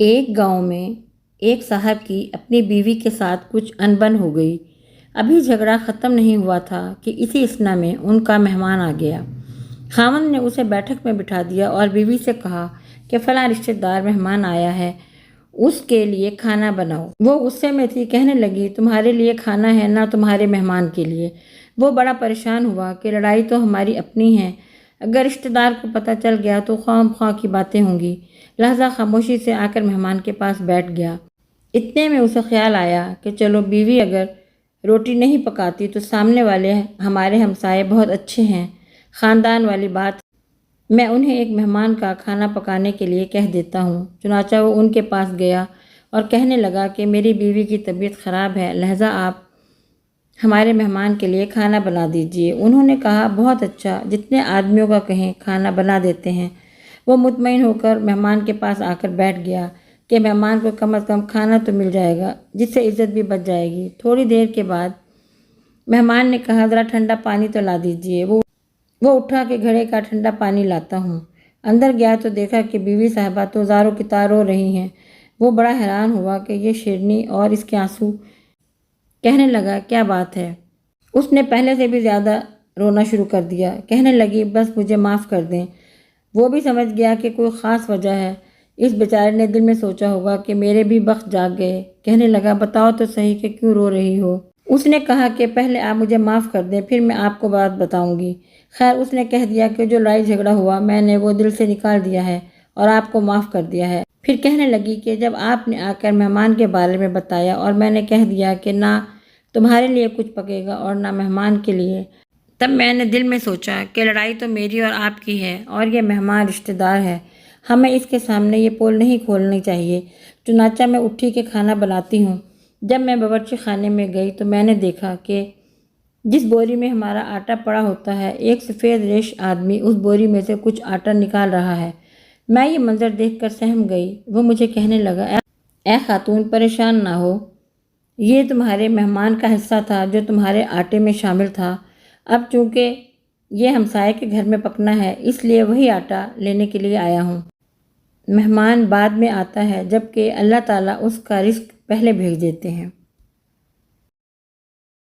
ایک گاؤں میں ایک صاحب کی اپنی بیوی کے ساتھ کچھ انبن ہو گئی۔ ابھی جھگڑا ختم نہیں ہوا تھا کہ اسی اثنا میں ان کا مہمان آ گیا۔ خاوند نے اسے بیٹھک میں بٹھا دیا اور بیوی سے کہا کہ فلاں رشتہ دار مہمان آیا ہے، اس کے لیے کھانا بناؤ۔ وہ غصے میں تھی، کہنے لگی تمہارے لیے کھانا ہے نہ تمہارے مہمان کے لیے۔ وہ بڑا پریشان ہوا کہ لڑائی تو ہماری اپنی ہے، اگر رشتہ دار کو پتہ چل گیا تو خواہ مخواہ کی باتیں ہوں گی۔ لہذا خاموشی سے آ کر مہمان کے پاس بیٹھ گیا۔ اتنے میں اسے خیال آیا کہ چلو بیوی اگر روٹی نہیں پکاتی تو سامنے والے ہمارے ہمسائے بہت اچھے ہیں، خاندان والی بات، میں انہیں ایک مہمان کا کھانا پکانے کے لیے کہہ دیتا ہوں۔ چنانچہ وہ ان کے پاس گیا اور کہنے لگا کہ میری بیوی کی طبیعت خراب ہے، لہذا آپ ہمارے مہمان کے لیے کھانا بنا دیجئے۔ انہوں نے کہا بہت اچھا، جتنے آدمیوں کا کہیں کھانا بنا دیتے ہیں۔ وہ مطمئن ہو کر مہمان کے پاس آ کر بیٹھ گیا کہ مہمان کو کم از کم کھانا تو مل جائے گا، جس سے عزت بھی بچ جائے گی۔ تھوڑی دیر کے بعد مہمان نے کہا ذرا ٹھنڈا پانی تو لا دیجئے۔ وہ اٹھا کہ گھڑے کا ٹھنڈا پانی لاتا ہوں۔ اندر گیا تو دیکھا کہ بیوی صاحبہ تو زاروں کی طرح رو رہی ہیں۔ وہ بڑا حیران ہوا کہ یہ شیرنی اور اس کے آنسو، کہنے لگا کیا بات ہے؟ اس نے پہلے سے بھی زیادہ رونا شروع کر دیا، کہنے لگی بس مجھے معاف کر دیں۔ وہ بھی سمجھ گیا کہ کوئی خاص وجہ ہے۔ اس بیچارے نے دل میں سوچا ہوگا کہ میرے بھی بخت جاگ گئے۔ کہنے لگا بتاؤ تو صحیح کہ کیوں رو رہی ہو؟ اس نے کہا کہ پہلے آپ مجھے معاف کر دیں، پھر میں آپ کو بات بتاؤں گی۔ خیر، اس نے کہہ دیا کہ جو لڑائی جھگڑا ہوا میں نے وہ دل سے نکال دیا ہے اور آپ کو معاف کر دیا ہے۔ پھر کہنے لگی کہ جب آپ نے آ کر مہمان کے بارے میں بتایا اور میں نے کہہ دیا کہ نہ تمہارے لیے کچھ پکے گا اور نہ مہمان کے لیے، تب میں نے دل میں سوچا کہ لڑائی تو میری اور آپ کی ہے اور یہ مہمان رشتہ دار ہے، ہمیں اس کے سامنے یہ پول نہیں کھولنی چاہیے۔ چنانچہ میں اٹھی کہ کھانا بناتی ہوں۔ جب میں باورچی خانے میں گئی تو میں نے دیکھا کہ جس بوری میں ہمارا آٹا پڑا ہوتا ہے، ایک سفید ریش آدمی اس بوری میں سے کچھ آٹا نکال رہا ہے۔ میں یہ منظر دیکھ کر سہم گئی۔ وہ مجھے کہنے لگا اے خاتون، پریشان نہ ہو، یہ تمہارے مہمان کا حصہ تھا جو تمہارے آٹے میں شامل تھا۔ اب چونکہ یہ ہمسائے کے گھر میں پکنا ہے، اس لیے وہی آٹا لینے کے لیے آیا ہوں۔ مہمان بعد میں آتا ہے، جبکہ اللہ تعالیٰ اس کا رزق پہلے بھیج دیتے ہیں۔